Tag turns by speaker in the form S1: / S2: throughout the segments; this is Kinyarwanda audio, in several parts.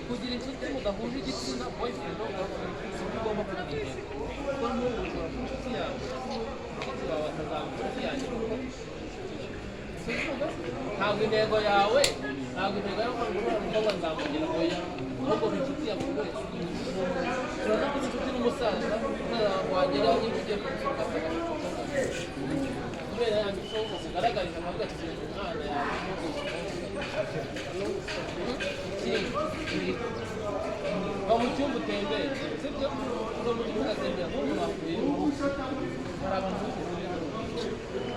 S1: kugira inshuti mudahuje igitsina boyfriend no girlfriend ugomba kubigenera kuko n'ubu ushobora kuba inshuti yawe inshuti wawe akazaba inshuti yanjye ntabwo intego yawe ko umukobwa nzamugira oya ahubwo inshuti yawe wese ushobora kuba inshuti n'umusaza wagera niba ugiye kumusohoka kubera yanjye ushobora kugaragariza akavuga ati umwana yawe va mu cyumba utembere sibyo uva mu cyumba ugatembera nk'ubu wakuyemo hari abantu b'ubururu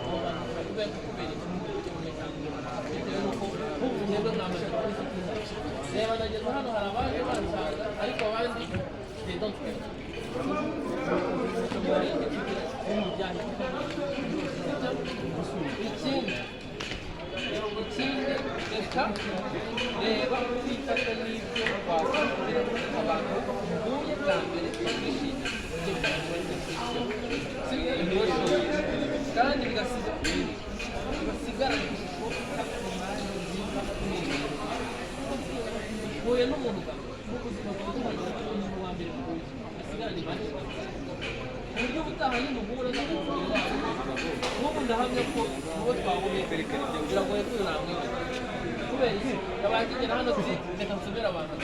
S1: abo bantu bashobora kuba kubera bitewe n'uko nk'ubu mwebwe mwamaze kuba inshuti zacu reba nageze hano hari abaje bansanga ariko abandi they don't care ikindi reka reba kwifata n'ibyo wakubwira abantu uhuye bwa mbere bakishimira kandi bigasigara ishusho uhuye n'umuntu bwa mbere mu buzima bwawe umuntu wa mbere bigasigara ni make uburyo ubutaha nyine uhura n'umubiri wawe nk'ubu ndahamya ko uwo twahuye biragoye kwirangwa kubera iki abakigera hano ati reka nsomere abantu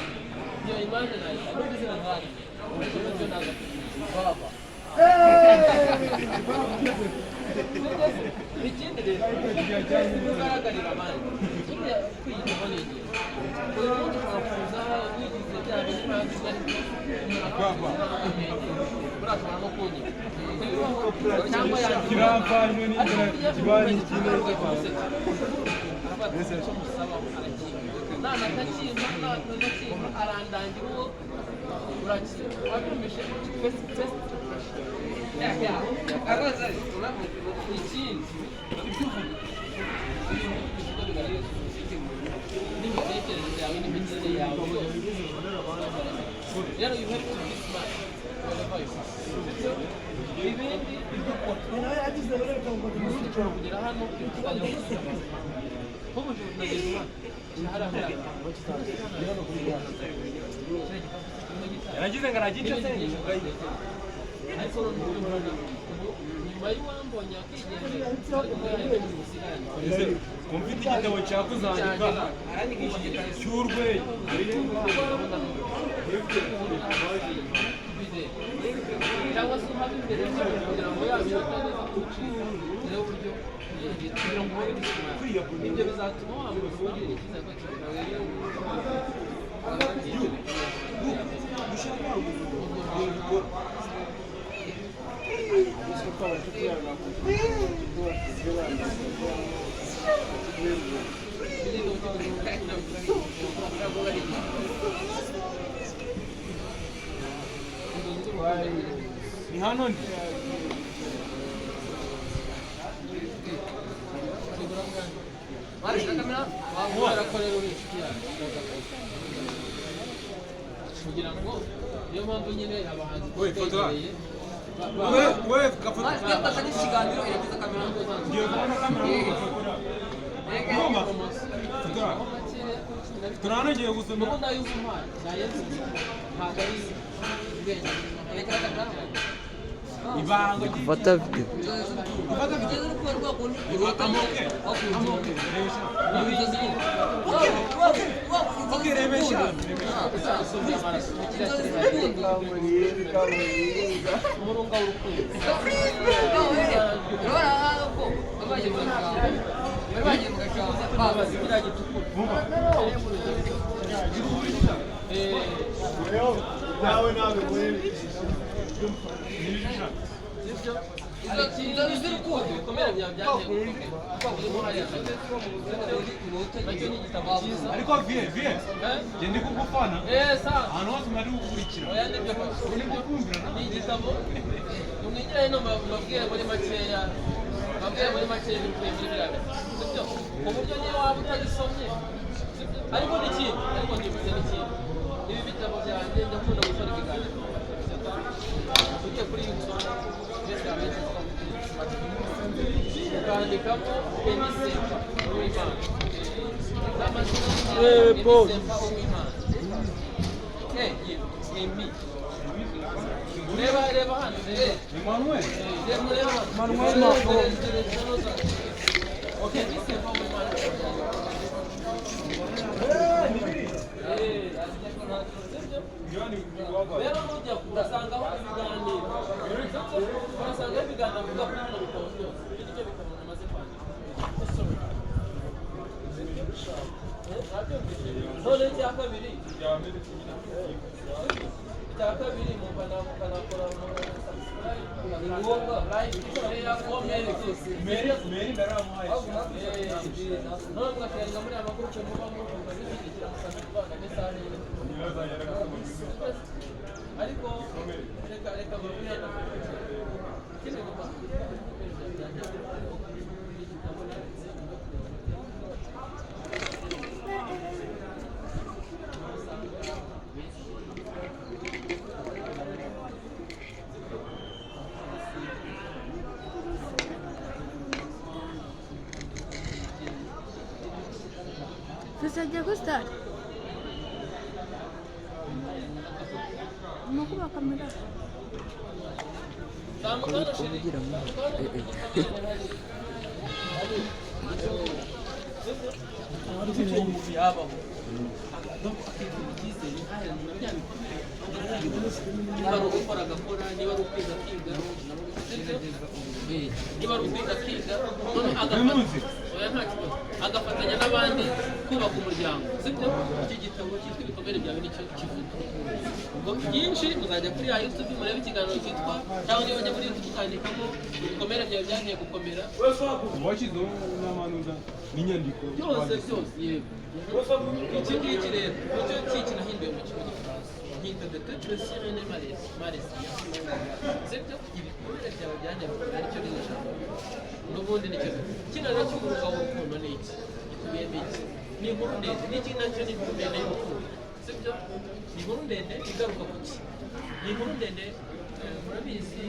S1: iyo imanje nayo n'ubwo izina nkari uretse n'ibyo ntabwo baba ikindi rero kugaragarira abandi burya kwiyitaho ni ingenzi uyu munsi ushobora kuza wigize bya bintu ntabwo urashobora no kunyira cyangwa
S2: kiravanywe n'inzira kibari ikindi
S1: nanatakimba arandangira uwo urakira wabimishe ikindi n'imitekerereze yawe n'imigirire yawe rero you have to be smart wherever you are ibindi ushobora kugera hano ukajya gusoma nk'ubu nageze hano
S2: yaragize ngo aragice
S1: ariko nyuma y'uwambonye akigendera
S2: ese kumfite igitabo cyakuzandika cy'urwenya
S1: cyangwa se uhabe imbere yawe kugira ngo yabirota neza kucika rero uburyo kugira ngo ube ibyo bizatuma wambura ugirira icyizere ko
S2: ni hano ndi
S1: kugira ngo niyo mpamvu nyine abahanzi twegereye ikiganiro yagize kamera
S2: turanogeye gusoma
S1: ubu nayo umuhanda nayenze ntabwo ari ubwenge
S2: ibanga
S3: gufata video
S2: Okay,
S1: umurunga w'urukundo
S2: ariko vie gende kugufana ahantu hose mwari gukurikira
S1: ni igitabo umwigira hino mabwire muri makeya bikuye muri biriya sibyo ku buryo niba waba utagisomye ariko n'ikindi ariko ndibuze n'ikindi ibi bitabo byanjye ndakunda gukora ibiganiro ugiye kuri YouTube ukandikamo Emisemba Uwimana Emisemba Uwimana Emi reba hano
S2: Emmanuel
S1: okay Emisemba Uwimana rero nujya urasangaho ibiganiro urasangaho ibiganiro bivuga kuri bino bitabo byose bityo bitabo namaze kwandika none icya kabiri mukanakora ni ngombwa
S2: meri ndaramuhaye
S1: none mugateranira muri aya magurupe mubamo mukazishyigikira mukazivanga mesaje ariko reka babwire
S3: Tuzajya gusitara ni ukuba kamera
S1: icyo umuntu yabaho akituma icyizere niba ari ugukora agakora niba ari ukwiga akiga niba ari ukwiga akiga agafatanya n'abandi kubaka umuryango sibyo iki gitabo cyitwa ibikomere byawe nicyo kivuga ubwo byinshi muzajya kuri YouTube murebe ikiganiro cyitwa cyangwa niba bajya muri YouTube ukandikamo ibikomere byawe byagiye gukomera
S2: washyizeho n'amanuza n'inyandiko
S1: byose yego iki ngiki rero nicyo kinahinduye mu kigo gifaransa hinda de depression et malaise sibyo ibikomere byawe byagiye gukomera aricyo rino jambo n'ubundi nicyo kino rero cy'umwuga w'urukundo ni iki gikubiyemo iki ni inkuru ndende n'iki nacyo ni inkuru ndende y'urukundo sibyo ni inkuru ndende igaruka ku ki ni inkuru ndende murabizi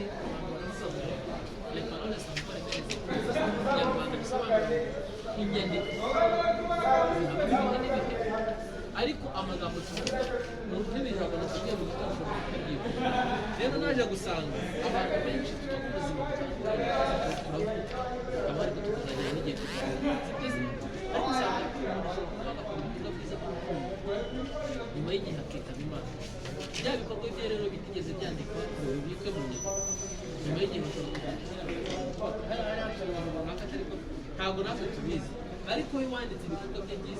S1: les paroles sont pas les ikinyarwanda bisobanura inyandiko ariko amagambo tuvuga mu ntibijambo tugiye mu gitondo rero naje gusanga abantu benshi tuba ku buzima butandukanye abari kutuganira n'igihe ariko usanga bagakora ubutumwa bwiza bw'urukundo nyuma y'igihe akitaba imana bya bikorwa bye rero bitigeze byandikwa ngo bibikwe mu nyandiko nyuma y'igihe ntabwo natwe tubizi ariko we wanditse ibikorwa bye byiza